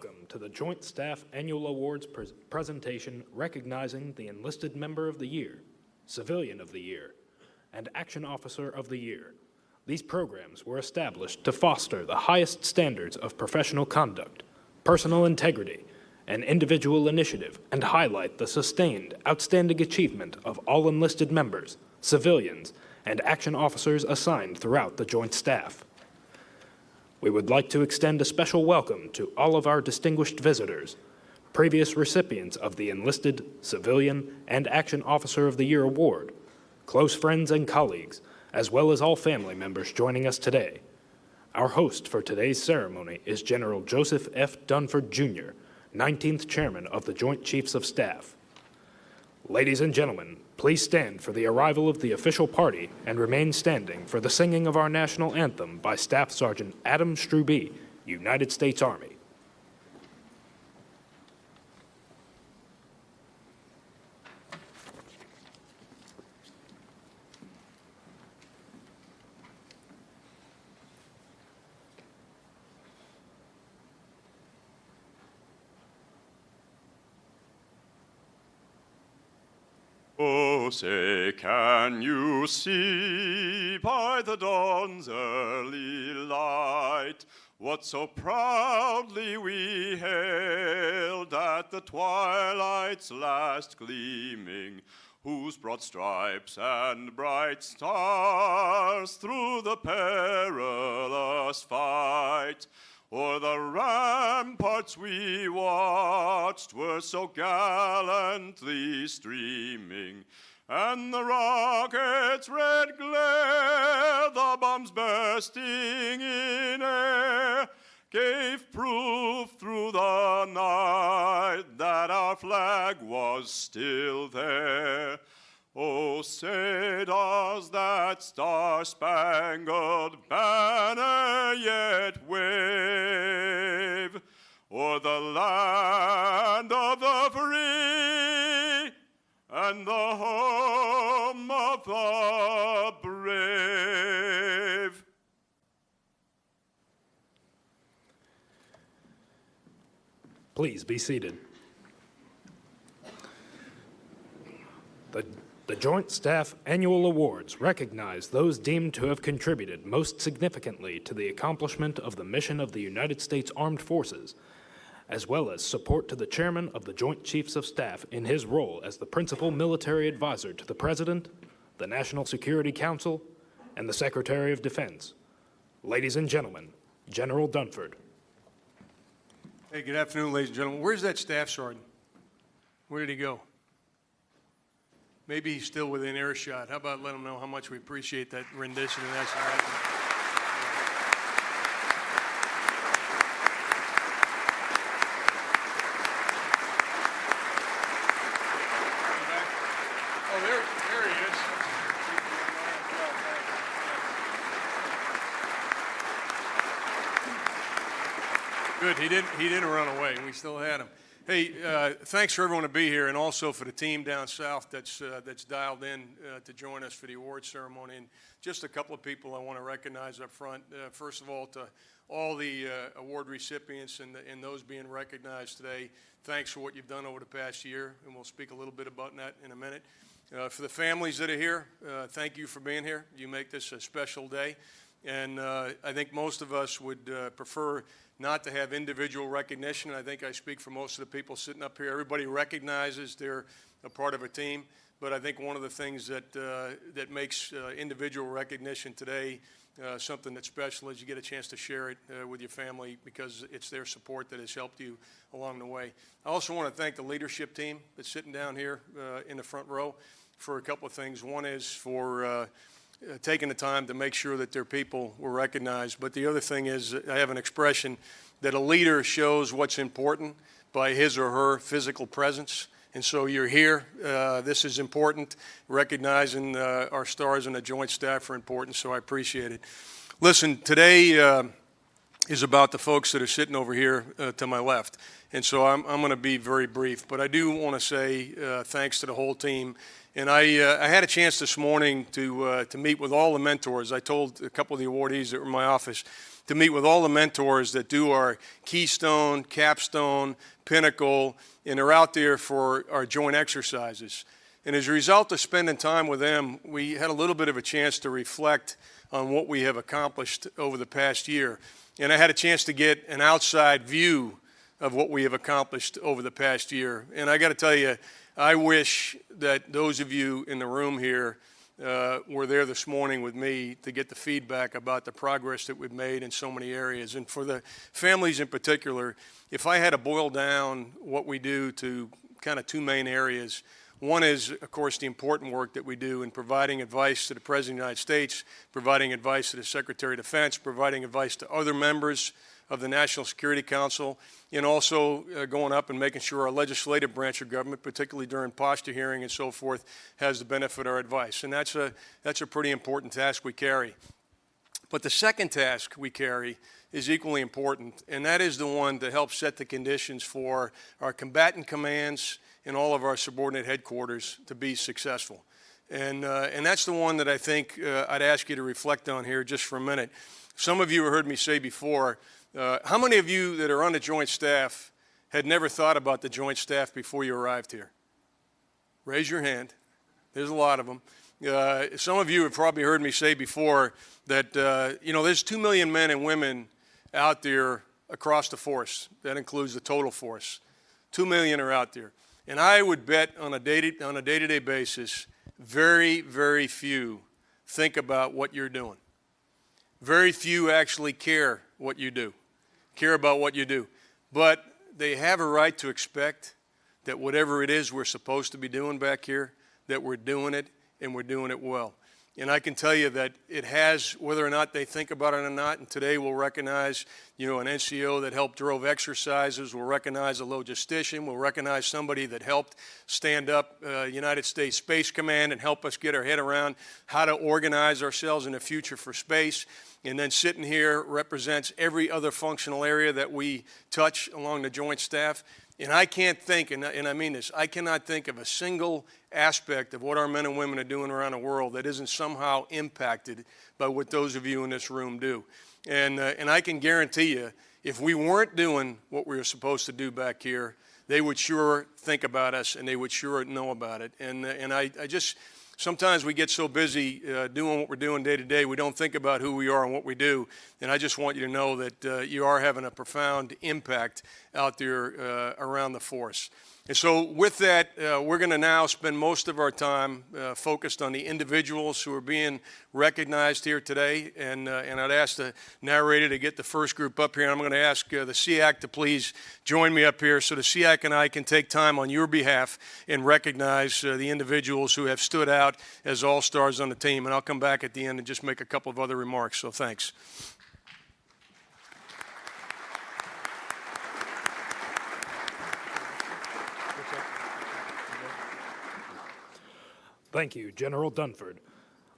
Welcome to the Joint Staff Annual Awards presentation recognizing the Enlisted Member of the Year, Civilian of the Year, and Action Officer of the Year. These programs were established to foster the highest standards of professional conduct, personal integrity, and individual initiative, and highlight the sustained, outstanding achievement of all enlisted members, civilians, and action officers assigned throughout the Joint Staff. We would like to extend a special welcome to all of our distinguished visitors, previous recipients of the Enlisted, Civilian, and Action Officer of the Year Award, close friends and colleagues, as well as all family members joining us today. Our host for today's ceremony is General Joseph F. Dunford, Jr., 19th Chairman of the Joint Chiefs of Staff. Ladies and gentlemen, please stand for the arrival of the official party and remain standing for the singing of our national anthem by Staff Sergeant Adam Strube, United States Army. Oh, say, can you see by the dawn's early light what so proudly we hailed at the twilight's last gleaming, whose broad stripes and bright stars through the perilous fight o'er the ramparts we watched were so gallantly streaming, and the rocket's red glare, the bombs bursting in air, gave proof through the night that our flag was still there. Oh, say does that star-spangled banner yet wave o'er the land of the free and the home of the brave? Please be seated. The Joint Staff Annual Awards recognize those deemed to have contributed most significantly to the accomplishment of the mission of the United States Armed Forces, as well as support to the Chairman of the Joint Chiefs of Staff in his role as the principal military advisor to the President, the National Security Council, and the Secretary of Defense. Ladies and gentlemen, General Dunford. Hey, good afternoon, ladies and gentlemen. Where's that staff sergeant? Where did he go? Maybe he's still within earshot. How about let him know how much we appreciate that rendition of national anthem? Oh, there he is. Good. He didn't run away. We still had him. Hey, thanks for everyone to be here, and also for the team down south that's dialed in to join us for the awards ceremony. And just a couple of people I want to recognize up front. First of all, to all the award recipients and those being recognized today, thanks for what you've done over the past year, and we'll speak a little bit about that in a minute. For the families that are here, thank you for being here. You make this a special day, and I think most of us would prefer not to have individual recognition. I think I speak for most of the people sitting up here. Everybody recognizes they're a part of a team, but I think one of the things that that makes individual recognition today something that's special is you get a chance to share it with your family because it's their support that has helped you along the way. I also want to thank the leadership team that's sitting down here in the front row for a couple of things. One is for taking the time to make sure that their people were recognized. But the other thing is, I have an expression that a leader shows what's important by his or her physical presence. And so you're here. This is important. Recognizing our stars in the Joint Staff are important, so I appreciate it. Listen, today is about the folks that are sitting over here to my left. And so I'm going to be very brief. But I do want to say thanks to the whole team. And I had a chance this morning to meet with all the mentors. I told a couple of the awardees that were in my office, to meet with all the mentors that do our Keystone, Capstone, Pinnacle, and are out there for our joint exercises. And as a result of spending time with them, we had a little bit of a chance to reflect on what we have accomplished over the past year. And I had a chance to get an outside view of what we have accomplished over the past year. And I got to tell you, I wish that those of you in the room here were there this morning with me to get the feedback about the progress that we've made in so many areas. And for the families in particular, if I had to boil down what we do to kind of two main areas, one is, of course, the important work that we do in providing advice to the President of the United States, providing advice to the Secretary of Defense, providing advice to other members of the National Security Council, and also going up and making sure our legislative branch of government, particularly during posture hearing and so forth, has the benefit of our advice. And that's a pretty important task we carry. But the second task we carry is equally important, and that is the one to help set the conditions for our combatant commands and all of our subordinate headquarters to be successful. And that's the one that I think I'd ask you to reflect on here just for a minute. Some of you have heard me say before, how many of you that are on the Joint Staff had never thought about the Joint Staff before you arrived here? Raise your hand. There's a lot of them. Some of you have probably heard me say before that, there's 2 million men and women out there across the force. That includes the total force. 2 million are out there. And I would bet on a day-to-day basis, very, very few think about what you're doing. Very few actually care what you do, care about what you do. But they have a right to expect that whatever it is we're supposed to be doing back here, that we're doing it and we're doing it well. And I can tell you that it has, whether or not they think about it or not, and today we'll recognize, an NCO that helped drove exercises, we'll recognize a logistician, we'll recognize somebody that helped stand up United States Space Command and help us get our head around how to organize ourselves in the future for space. And then sitting here represents every other functional area that we touch along the Joint Staff. And I can't think, and I mean this, I cannot think of a single aspect of what our men and women are doing around the world that isn't somehow impacted by what those of you in this room do. And I can guarantee you, if we weren't doing what we were supposed to do back here, they would sure think about us and they would sure know about it. And I just, sometimes we get so busy doing what we're doing day to day, we don't think about who we are and what we do. And I just want you to know that you are having a profound impact out there around the force. And so with that, we're going to now spend most of our time focused on the individuals who are being recognized here today. And I'd ask the narrator to get the first group up here. And I'm going to ask the SEAC to please join me up here so the SEAC and I can take time on your behalf and recognize the individuals who have stood out as all-stars on the team. And I'll come back at the end and just make a couple of other remarks. So thanks. Thank you, General Dunford.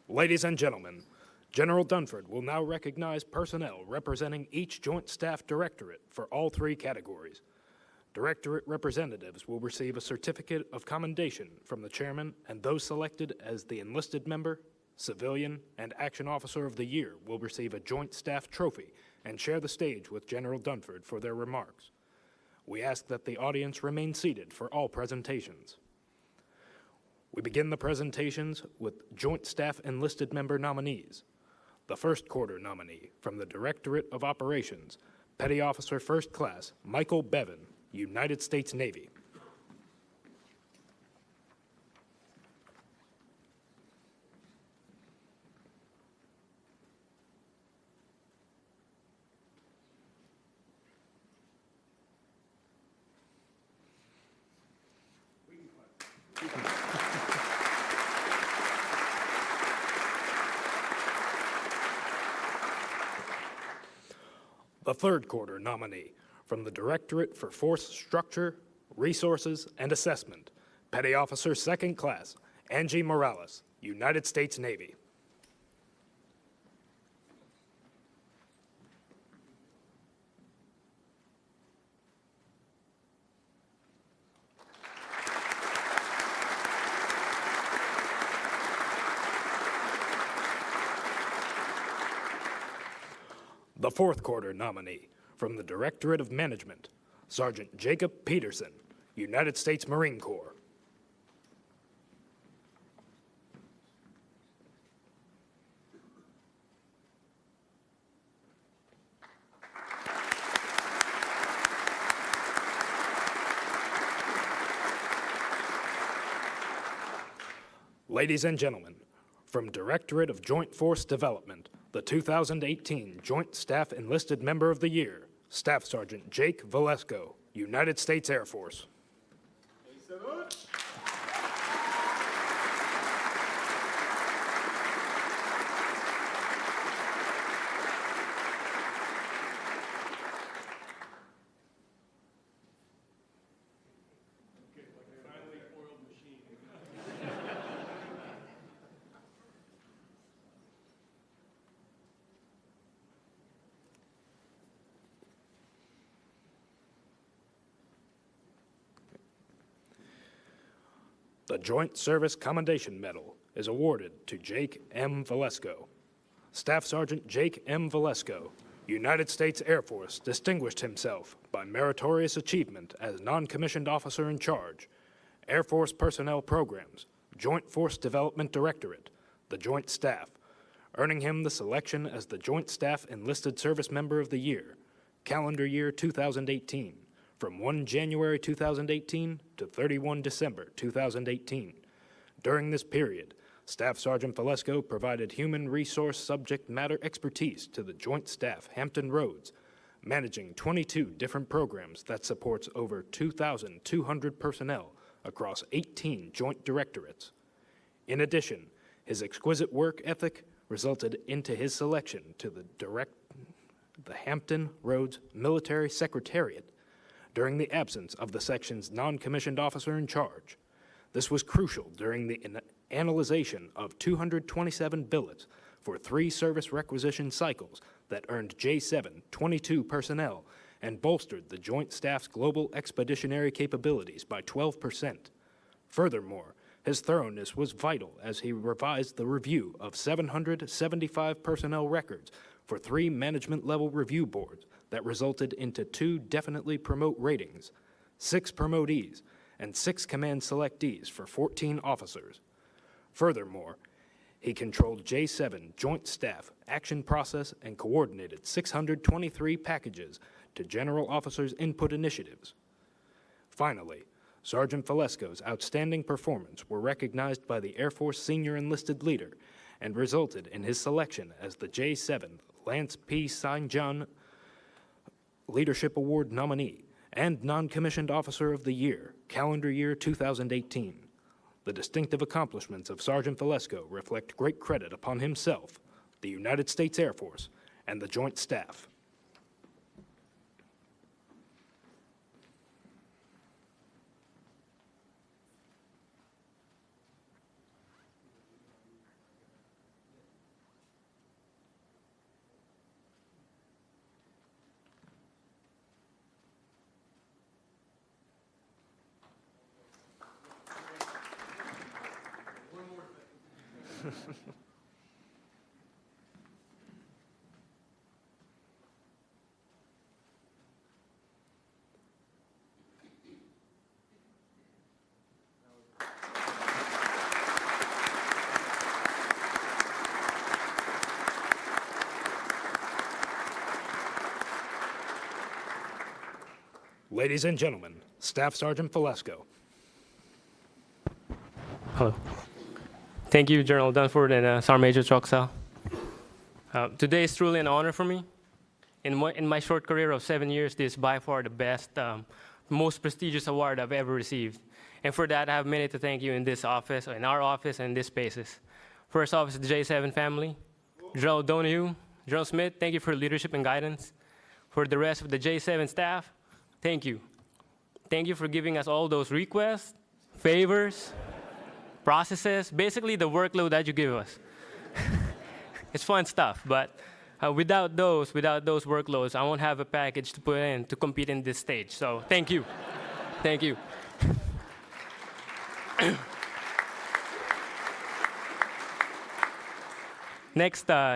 Ladies and gentlemen, General Dunford will now recognize personnel representing each Joint Staff Directorate for all three categories. Directorate representatives will receive a certificate of commendation from the chairman, and those selected as the enlisted member, civilian, and action officer of the year will receive a Joint Staff trophy and share the stage with General Dunford for their remarks. We ask that the audience remain seated for all presentations. We begin the presentations with Joint Staff Enlisted Member nominees. The first quarter nominee from the Directorate of Operations, Petty Officer First Class Michael Bevan, United States Navy. The third quarter nominee from the Directorate for Force Structure, Resources, and Assessment, Petty Officer Second Class Angie Morales, United States Navy. The fourth quarter nominee from the Directorate of Management, Sergeant Jacob Peterson, United States Marine Corps. Ladies and gentlemen, from Directorate of Joint Force Development, the 2018 Joint Staff Enlisted Member of the Year, Staff Sergeant Jake Valesco, United States Air Force. The Joint Service Commendation Medal is awarded to Jake M. Valesco. Staff Sergeant Jake M. Valesco, United States Air Force, distinguished himself by meritorious achievement as non-commissioned officer in charge, Air Force Personnel Programs, Joint Force Development Directorate, the Joint Staff, earning him the selection as the Joint Staff Enlisted Service Member of the Year, calendar year 2018. From 1 January 2018 to 31 December 2018. During this period, Staff Sergeant Valesco provided human resource subject matter expertise to the Joint Staff Hampton Roads, managing 22 different programs that supports over 2,200 personnel across 18 joint directorates. In addition, his exquisite work ethic resulted into his selection to the Hampton Roads Military Secretariat during the absence of the section's non-commissioned officer in charge. This was crucial during the analyzation of 227 billets for 3 service requisition cycles that earned J7 22 personnel and bolstered the Joint Staff's global expeditionary capabilities by 12%. Furthermore, his thoroughness was vital as he revised the review of 775 personnel records for 3 management-level review boards that resulted into 2 definitely promote ratings, 6 promotees, and 6 command selectees for 14 officers. Furthermore, he controlled J7 Joint Staff action process and coordinated 623 packages to general officers' input initiatives. Finally, Sergeant Valesco's outstanding performance were recognized by the Air Force Senior Enlisted Leader and resulted in his selection as the J7 Lance P. St. John Leadership Award nominee and Non-Commissioned Officer of the Year, calendar year 2018. The distinctive accomplishments of Sergeant Valesco reflect great credit upon himself, the United States Air Force, and the Joint Staff. Ladies and gentlemen, Staff Sergeant Valesco. Hello. Thank you, General Dunford and Sergeant Major Troxel. Today is truly an honor for me. In my short career of 7 years, this is by far the best, most prestigious award I've ever received. And for that, I have many to thank you in this office, in our office, and in these spaces. First off is the J7 family. General Donahue, General Smith, thank you for leadership and guidance. For the rest of the J7 staff, thank you. Thank you for giving us all those requests, favors, processes, basically the workload that you give us. It's fun stuff, but without those workloads, I won't have a package to put in to compete in this stage. So thank you. Thank you. My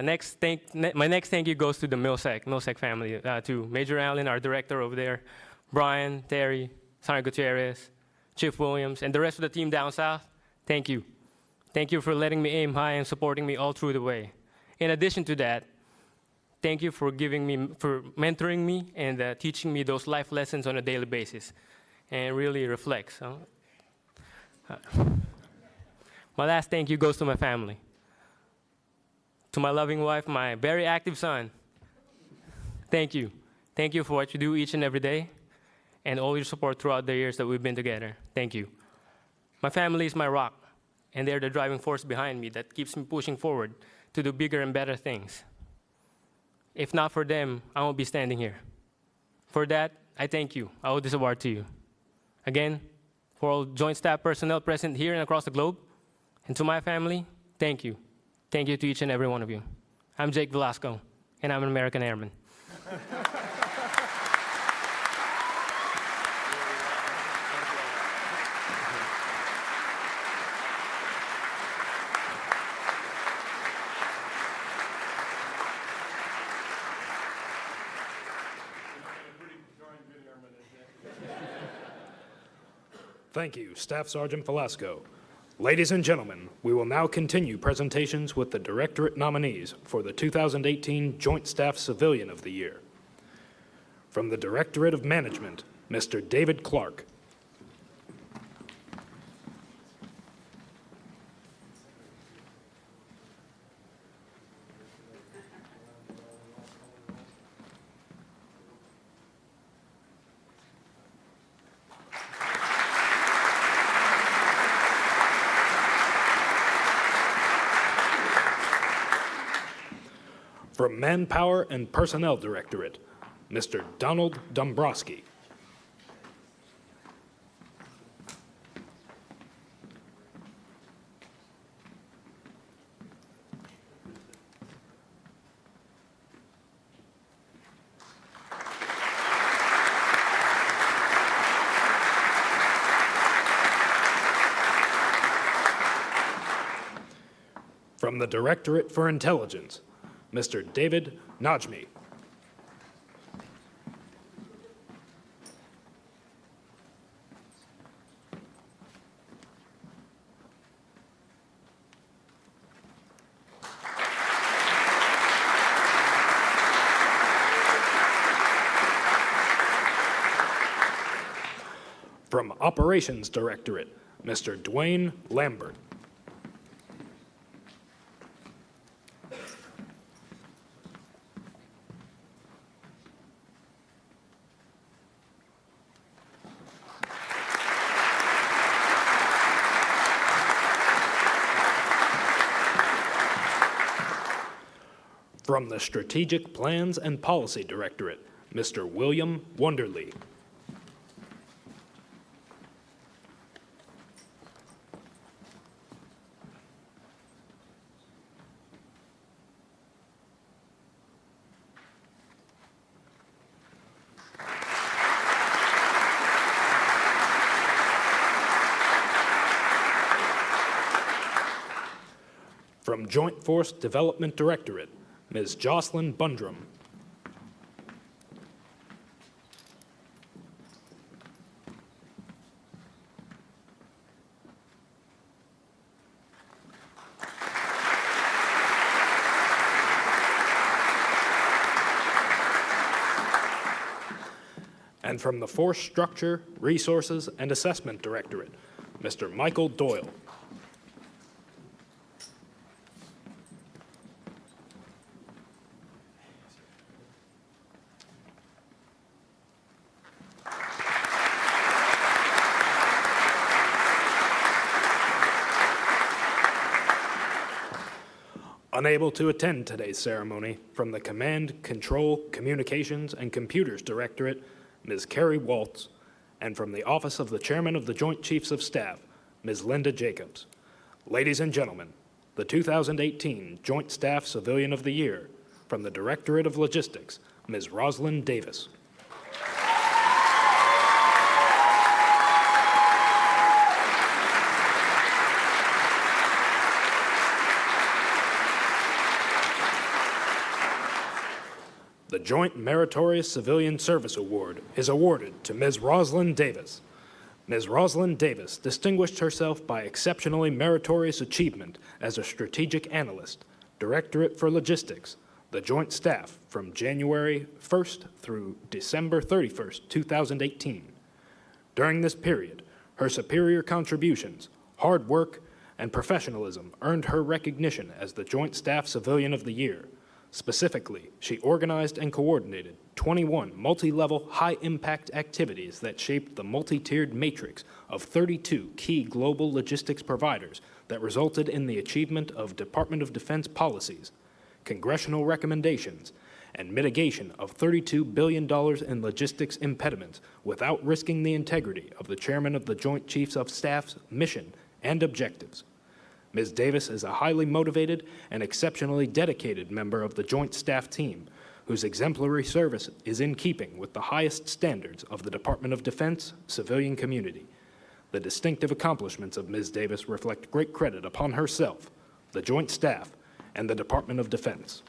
next thank you goes to the Milsec family, to Major Allen, our director over there, Brian, Terry, Sergeant Gutierrez, Chief Williams, and the rest of the team down south. Thank you. Thank you for letting me aim high and supporting me all through the way. In addition to that, thank you for mentoring me and teaching me those life lessons on a daily basis, and really reflects. My last thank you goes to my family. To my loving wife, my very active son, thank you. Thank you for what you do each and every day, and all your support throughout the years that we've been together. Thank you. My family is my rock, and they're the driving force behind me that keeps me pushing forward to do bigger and better things. If not for them, I won't be standing here. For that, I thank you. I owe this award to you. Again, for all Joint Staff personnel present here and across the globe, and to my family, thank you. Thank you to each and every one of you. I'm Jake Velasco, and I'm an American Airman. Thank you, Staff Sergeant Velasco. Ladies and gentlemen, we will now continue presentations with the Directorate nominees for the 2018 Joint Staff Civilian of the Year. From the Directorate of Management, Mr. David Clark. From Manpower and Personnel Directorate, Mr. Donald Dombrowski. From the Directorate for Intelligence, Mr. David Najmi. From Operations Directorate, Mr. Dwayne Lambert. From the Strategic Plans and Policy Directorate, Mr. William Wonderly. From Joint Force Development Directorate, Ms. Jocelyn Bundrum. And from the Force Structure, Resources, and Assessment Directorate, Mr. Michael Doyle. Unable to attend today's ceremony, from the Command, Control, Communications, and Computers Directorate, Ms. Carrie Waltz, and from the Office of the Chairman of the Joint Chiefs of Staff, Ms. Linda Jacobs. Ladies and gentlemen, the 2018 Joint Staff Civilian of the Year, from the Directorate of Logistics, Ms. Rosalind Davis. Joint Meritorious Civilian Service Award is awarded to Ms. Rosalind Davis. Ms. Rosalind Davis distinguished herself by exceptionally meritorious achievement as a strategic analyst, Directorate for Logistics, the Joint Staff from January 1st through December 31st, 2018. During this period, her superior contributions, hard work, and professionalism earned her recognition as the Joint Staff Civilian of the Year. Specifically, she organized and coordinated 21 multi-level, high-impact activities that shaped the multi-tiered matrix of 32 key global logistics providers that resulted in the achievement of Department of Defense policies, congressional recommendations, and mitigation of $32 billion in logistics impediments without risking the integrity of the Chairman of the Joint Chiefs of Staff's mission and objectives. Ms. Davis is a highly motivated and exceptionally dedicated member of the Joint Staff team, whose exemplary service is in keeping with the highest standards of the Department of Defense civilian community. The distinctive accomplishments of Ms. Davis reflect great credit upon herself, the Joint Staff, and the Department of Defense.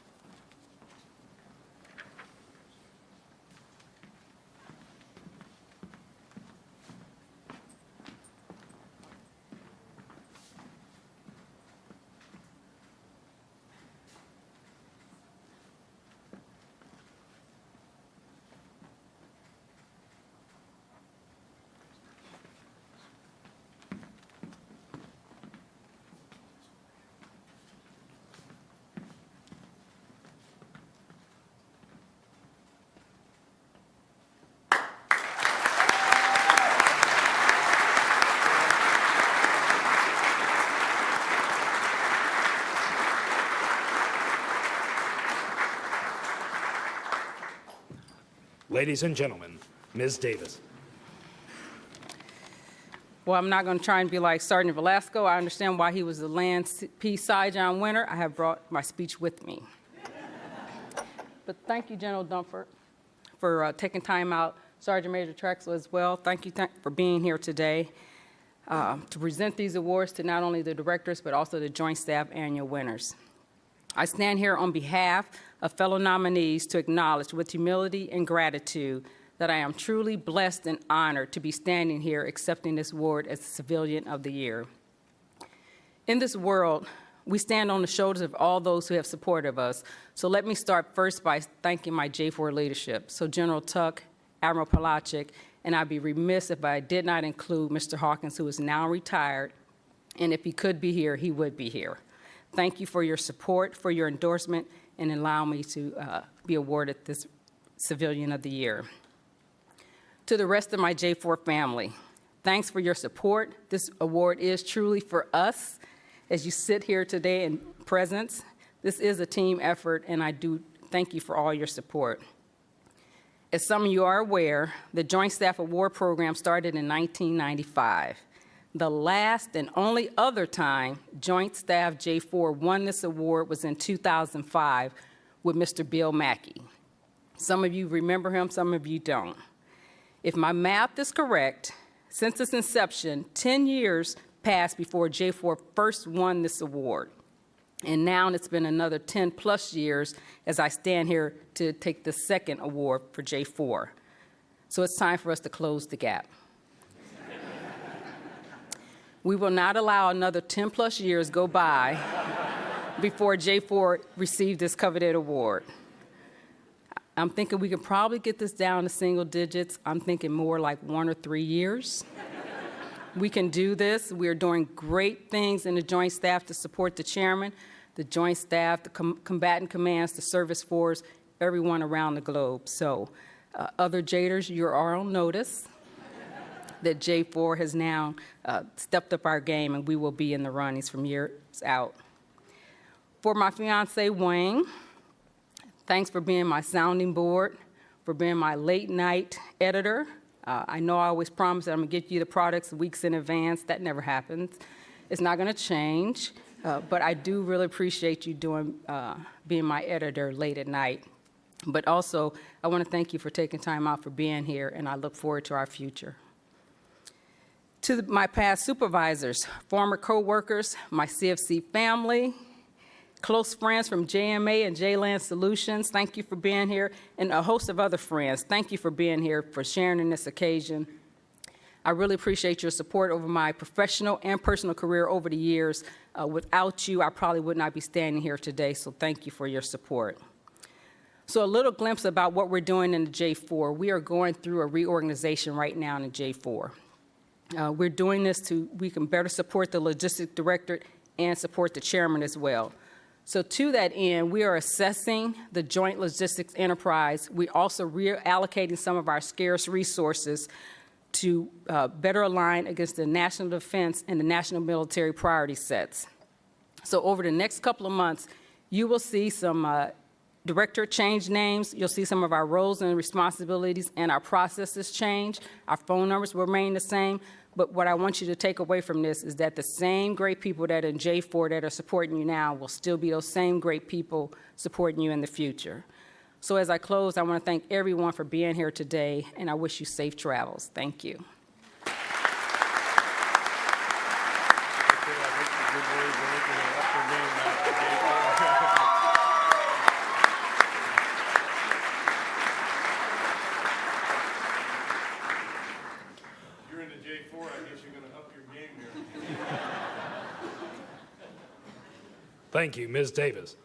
Ladies and gentlemen, Ms. Davis. Well, I'm not going to try and be like Sergeant Velasco. I understand why he was the Land Peace Saigon winner. I have brought my speech with me. But thank you, General Dunford, for taking time out. Sergeant Major Trexler as well. Thank you for being here today to present these awards to not only the directors, but also the Joint Staff annual winners. I stand here on behalf of fellow nominees to acknowledge with humility and gratitude that I am truly blessed and honored to be standing here accepting this award as the Civilian of the Year. In this world, we stand on the shoulders of all those who have supported us. So let me start first by thanking my J4 leadership. So General Tuck, Admiral Palachik, and I'd be remiss if I did not include Mr. Hawkins, who is now retired, and if he could be here, he would be here. Thank you for your support, for your endorsement, and allow me to be awarded this Civilian of the Year. To the rest of my J4 family, thanks for your support. This award is truly for us. As you sit here today in presence, this is a team effort, and I do thank you for all your support. As some of you are aware, the Joint Staff Award Program started in 1995. The last and only other time Joint Staff J4 won this award was in 2005 with Mr. Bill Mackey. Some of you remember him, some of you don't. If my math is correct, since its inception, 10 years passed before J4 first won this award. And now it's been another 10 plus years as I stand here to take the second award for J4. So it's time for us to close the gap. We will not allow another 10 plus years go by before J4 received this coveted award. I'm thinking we can probably get this down to single digits. I'm thinking more like 1 or 3 years. We can do this. We are doing great things in the Joint Staff to support the chairman, the Joint Staff, the combatant commands, the service force, everyone around the globe. So other Jaders, you are on notice that J4 has now stepped up our game, and we will be in the runnings from years out. For my fiance, Wayne, thanks for being my sounding board, for being my late night editor. I know I always promise that I'm gonna get you the products weeks in advance. That never happens. It's not gonna change, but I do really appreciate you being my editor late at night. But also, I wanna thank you for taking time out for being here, and I look forward to our future. To my past supervisors, former co-workers, my CFC family, close friends from JMA and JLand Solutions, thank you for being here, and a host of other friends, thank you for being here, for sharing in this occasion. I really appreciate your support over my professional and personal career over the years. Without you, I probably would not be standing here today, so thank you for your support. So a little glimpse about what we're doing in the J4. We are going through a reorganization right now in the J4. We're doing this so we can better support the Logistics Directorate and support the chairman as well. So to that end, we are assessing the Joint Logistics Enterprise. We're also reallocating some of our scarce resources to better align against the national defense and the national military priority sets. So over the next couple of months, you will see some director change names. You'll see some of our roles and responsibilities and our processes change. Our phone numbers will remain the same. But what I want you to take away from this is that the same great people that are in J4 that are supporting you now will still be those same great people supporting you in the future. So as I close, I want to thank everyone for being here today, and I wish you safe travels. Thank you. You're in the J4, I guess you're going to up your game here. Thank you, Ms. Davis.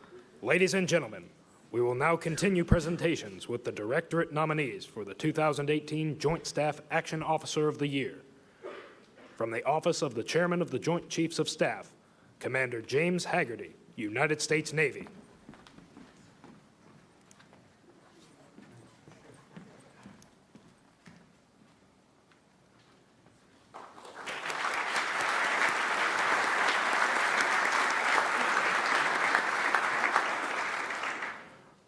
Ladies and gentlemen, we will now continue presentations with the Directorate nominees for the 2018 Joint Staff Action Officer of the Year. From the Office of the Chairman of the Joint Chiefs of Staff, Commander James Haggerty, United States Navy.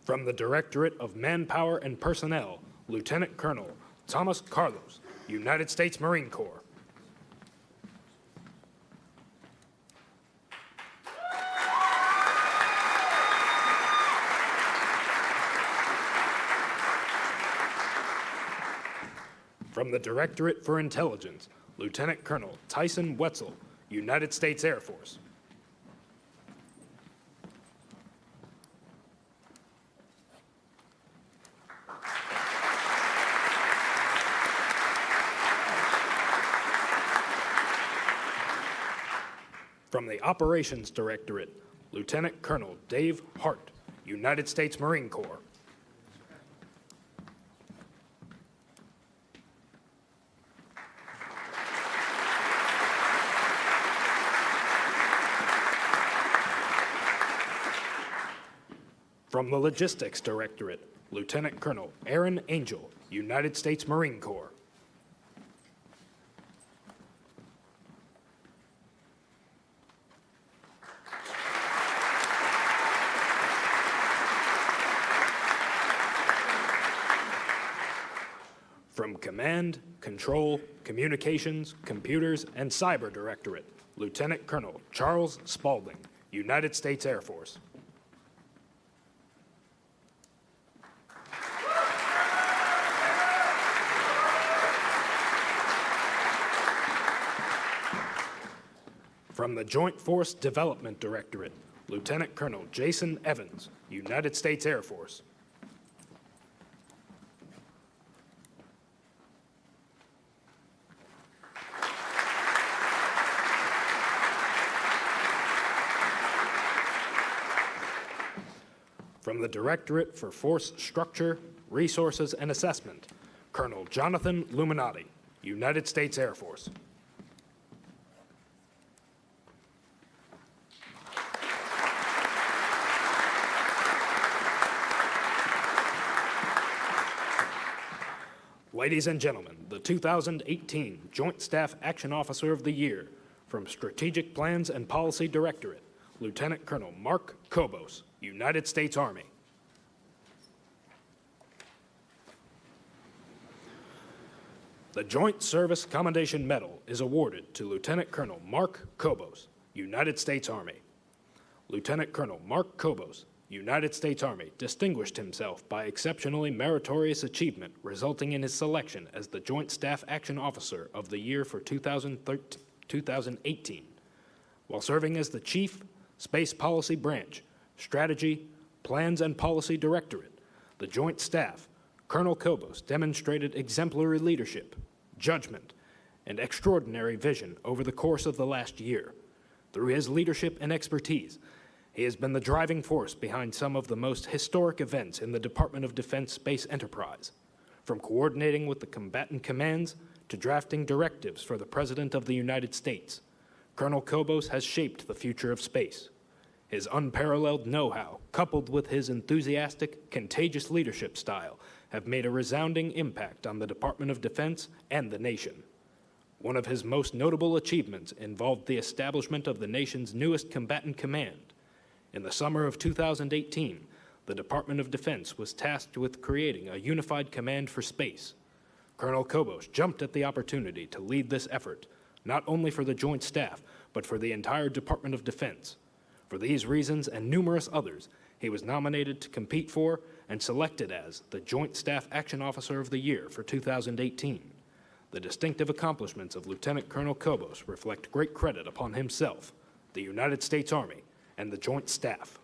From the Directorate of Manpower and Personnel, Lieutenant Colonel Thomas Carlos, United States Marine Corps. From the Directorate for Intelligence, Lieutenant Colonel Tyson Wetzel, United States Air Force. From the Operations Directorate, Lieutenant Colonel Dave Hart, United States Marine Corps. From the Logistics Directorate, Lieutenant Colonel Aaron Angel, United States Marine Corps. From Command, Control, Communications, Computers, and Cyber Directorate, Lieutenant Colonel Charles Spaulding, United States Air Force. From the Joint Force Development Directorate, Lieutenant Colonel Jason Evans, United States Air Force. From the Directorate for Force Structure, Resources, and Assessment, Colonel Jonathan Luminati, United States Air Force. Ladies and gentlemen, the 2018 Joint Staff Action Officer of the Year from Strategic Plans and Policy Directorate, Lieutenant Colonel Mark Kobos, United States Army. The Joint Service Commendation Medal is awarded to Lieutenant Colonel Mark Kobos, United States Army. Lieutenant Colonel Mark Kobos, United States Army, distinguished himself by exceptionally meritorious achievement, resulting in his selection as the Joint Staff Action Officer of the Year for 2018. While serving as the Chief, Space Policy Branch, Strategy, Plans and Policy Directorate, the Joint Staff, Colonel Kobos demonstrated exemplary leadership, judgment, and extraordinary vision over the course of the last year. Through his leadership and expertise, he has been the driving force behind some of the most historic events in the Department of Defense space enterprise, from coordinating with the combatant commands to drafting directives for the President of the United States. Colonel Kobos has shaped the future of space. His unparalleled know-how, coupled with his enthusiastic, contagious leadership style, have made a resounding impact on the Department of Defense and the nation. One of his most notable achievements involved the establishment of the nation's newest combatant command. In the summer of 2018, the Department of Defense was tasked with creating a unified command for space. Colonel Kobos jumped at the opportunity to lead this effort, not only for the Joint Staff, but for the entire Department of Defense. For these reasons and numerous others, he was nominated to compete for and selected as the Joint Staff Action Officer of the Year for 2018. The distinctive accomplishments of Lieutenant Colonel Kobos reflect great credit upon himself, the United States Army, and the Joint Staff.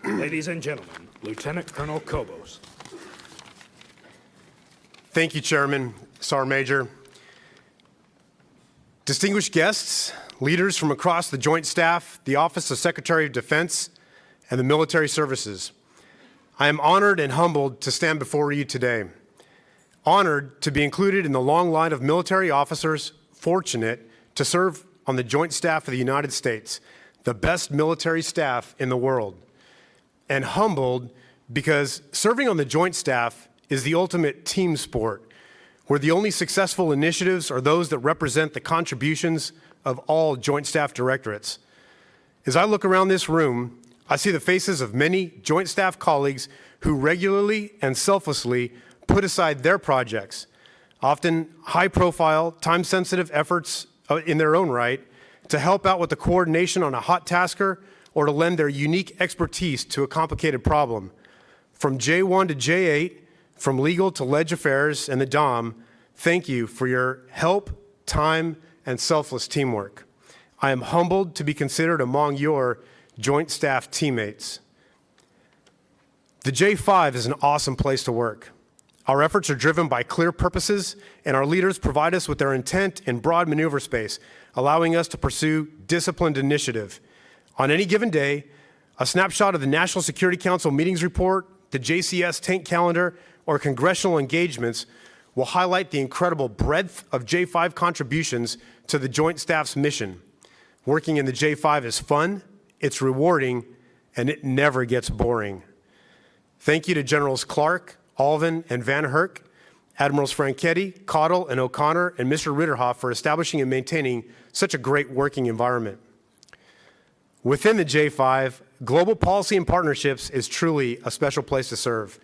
Ladies and gentlemen, Lieutenant Colonel Kobos. Thank you, Chairman, Sergeant Major. Distinguished guests, leaders from across the Joint Staff, the Office of Secretary of Defense, and the military services. I am honored and humbled to stand before you today. Honored to be included in the long line of military officers fortunate to serve on the Joint Staff of the United States, the best military staff in the world. And humbled because serving on the Joint Staff is the ultimate team sport, where the only successful initiatives are those that represent the contributions of all Joint Staff directorates. As I look around this room, I see the faces of many Joint Staff colleagues who regularly and selflessly put aside their projects, often high-profile, time-sensitive efforts in their own right, to help out with the coordination on a hot tasker or to lend their unique expertise to a complicated problem. From J1 to J8, from legal to ledge affairs and the DOM, thank you for your help, time, and selfless teamwork. I am humbled to be considered among your Joint Staff teammates. The J5 is an awesome place to work. Our efforts are driven by clear purposes, and our leaders provide us with their intent and broad maneuver space, allowing us to pursue disciplined initiative. On any given day, a snapshot of the National Security Council meetings report, the JCS tank calendar, or congressional engagements will highlight the incredible breadth of J5 contributions to the Joint Staff's mission. Working in the J5 is fun, it's rewarding, and it never gets boring. Thank you to Generals Clark, Alvin, and Van Herk, Admirals Franchetti, Cottle, and O'Connor, and Mr. Ritterhoff for establishing and maintaining such a great working environment. Within the J5, global policy and partnerships is truly a special place to serve.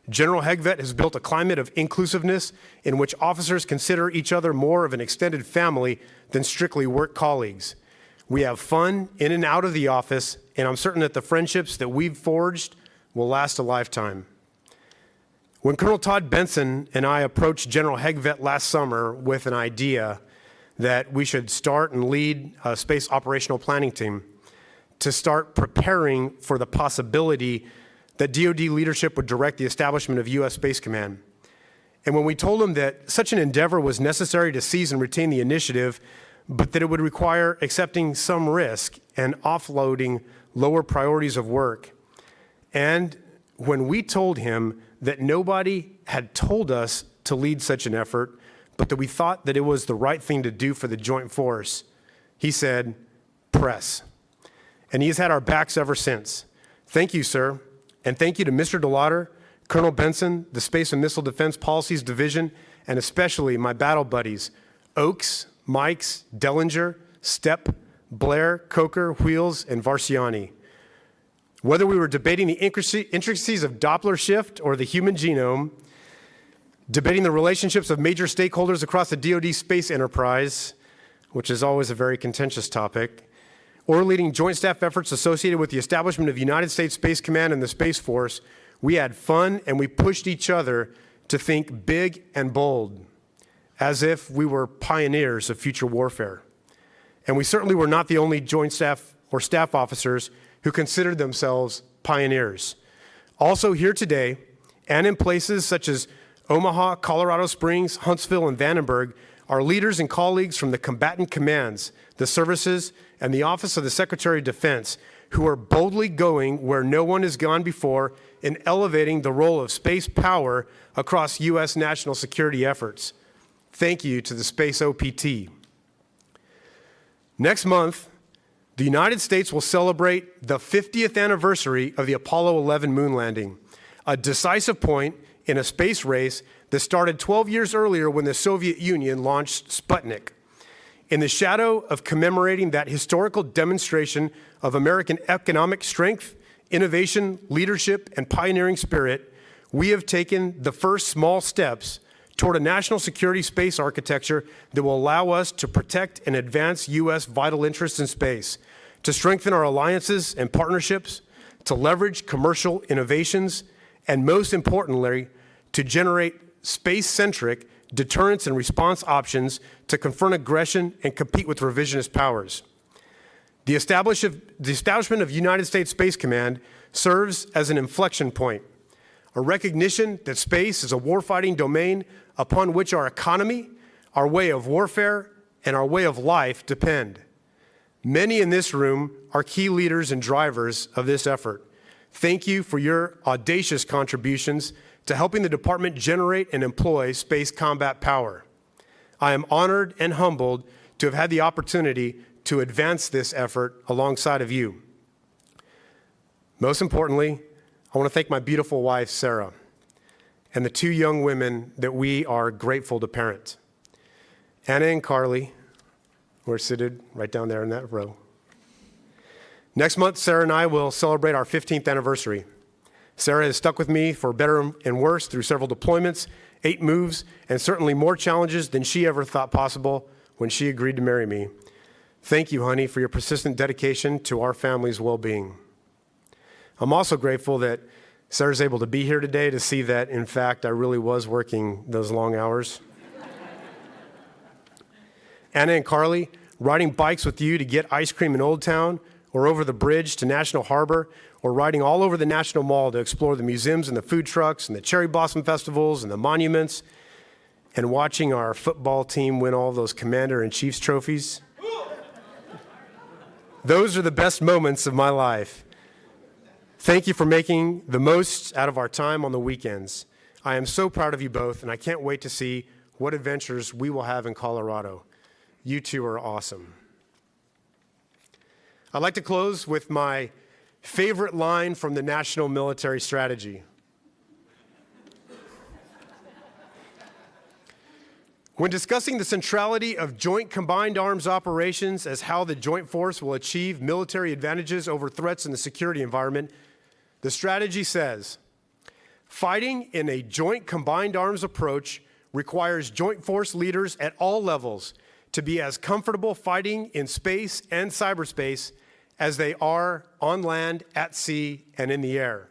General Hegvet has built a climate of inclusiveness in which officers consider each other more of an extended family than strictly work colleagues. We have fun in and out of the office, and I'm certain that the friendships that we've forged will last a lifetime. When Colonel Todd Benson and I approached General Hegvet last summer with an idea that we should start and lead a space operational planning team, to start preparing for the possibility that DoD leadership would direct the establishment of U.S. Space Command. And when we told him that such an endeavor was necessary to seize and retain the initiative, but that it would require accepting some risk and offloading lower priorities of work, and when we told him that nobody had told us to lead such an effort, but that we thought that it was the right thing to do for the joint force, he said, "Press." And he has had our backs ever since. Thank you, sir. And thank you to Mr. DeLauder, Colonel Benson, the Space and Missile Defense Policies Division, and especially my battle buddies, Oakes, Mikes, Dellinger, Stepp, Blair, Coker, Wheels, and Varsiani. Whether we were debating the intricacies of Doppler shift or the human genome, debating the relationships of major stakeholders across the DoD space enterprise, which is always a very contentious topic, or leading joint staff efforts associated with the establishment of the United States Space Command and the Space Force, we had fun and we pushed each other to think big and bold, as if we were pioneers of future warfare. And we certainly were not the only joint staff or staff officers who considered themselves pioneers. Also here today, and in places such as Omaha, Colorado Springs, Huntsville, and Vandenberg, are leaders and colleagues from the combatant commands, the services, and the Office of the Secretary of Defense, who are boldly going where no one has gone before in elevating the role of space power across U.S. national security efforts. Thank you to the Space OPT. Next month, the United States will celebrate the 50th anniversary of the Apollo 11 moon landing, a decisive point in a space race that started 12 years earlier when the Soviet Union launched Sputnik. In the shadow of commemorating that historical demonstration of American economic strength, innovation, leadership, and pioneering spirit, we have taken the first small steps toward a national security space architecture that will allow us to protect and advance U.S. vital interests in space, to strengthen our alliances and partnerships, to leverage commercial innovations, and most importantly, to generate space-centric deterrence and response options to confront aggression and compete with revisionist powers. The establishment of United States Space Command serves as an inflection point, a recognition that space is a warfighting domain upon which our economy, our way of warfare, and our way of life depend. Many in this room are key leaders and drivers of this effort. Thank you for your audacious contributions to helping the department generate and employ space combat power. I am honored and humbled to have had the opportunity to advance this effort alongside of you. Most importantly, I want to thank my beautiful wife, Sarah, and the two young women that we are grateful to parent. Anna and Carly, who are seated right down there in that row. Next month, Sarah and I will celebrate our 15th anniversary. Sarah has stuck with me for better and worse through several deployments, 8 moves, and certainly more challenges than she ever thought possible when she agreed to marry me. Thank you, honey, for your persistent dedication to our family's well-being. I'm also grateful that Sarah's able to be here today to see that, in fact, I really was working those long hours. Anna and Carly, riding bikes with you to get ice cream in Old Town, or over the bridge to National Harbor, or riding all over the National Mall to explore the museums and the food trucks and the cherry blossom festivals and the monuments, and watching our football team win all those Commander and Chiefs trophies. Those are the best moments of my life. Thank you for making the most out of our time on the weekends. I am so proud of you both, and I can't wait to see what adventures we will have in Colorado. You two are awesome. I'd like to close with my favorite line from the National Military Strategy. When discussing the centrality of joint combined arms operations as how the joint force will achieve military advantages over threats in the security environment, the strategy says, fighting in a joint combined arms approach requires joint force leaders at all levels to be as comfortable fighting in space and cyberspace as they are on land, at sea, and in the air.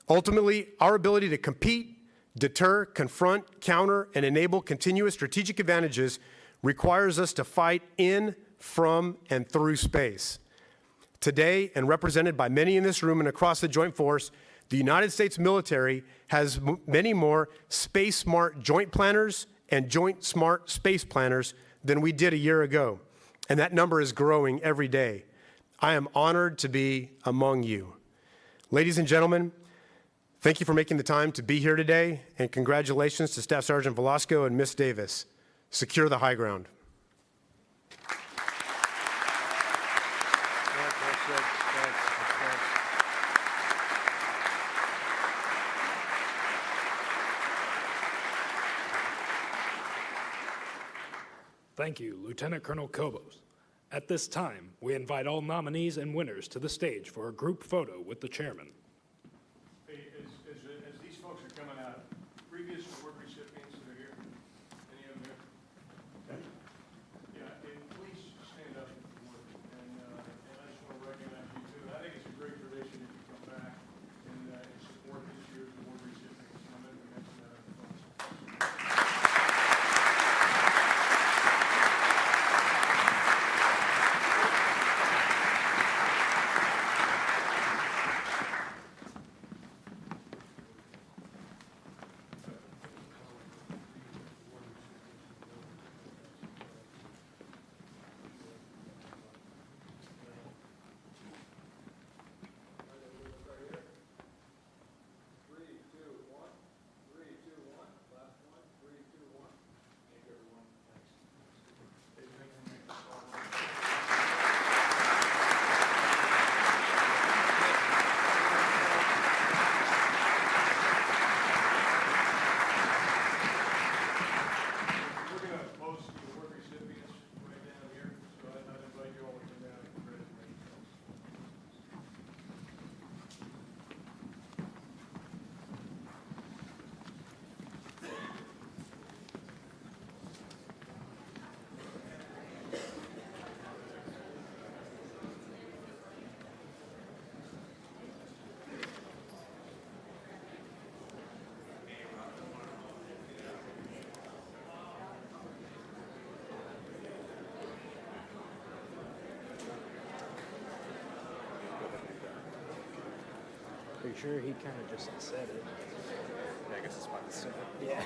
Ultimately, our ability to compete, deter, confront, counter, and enable continuous strategic advantages requires us to fight in, from, and through space. Today, and represented by many in this room and across the Joint Force, the United States military has many more space-smart joint planners and joint-smart space planners than we did a year ago, and that number is growing every day. I am honored to be among you. Ladies and gentlemen, thank you for making the time to be here today, and congratulations to Staff Sergeant Velasco and Miss Davis. Secure the high ground. Thank you, Lieutenant Colonel Kobos. At this time, we invite all nominees and winners to the stage for a group photo with the chairman. Hey, as these folks are coming out, previous award recipients that are here, any of them here? Yeah, and please stand up if you would. And I just want to recognize you too. I think it's a great tradition if you come back and support this year's award recipients. And I'm going to mention that other folks. Pretty sure he kind of just said it. I guess it's about the same. Yeah.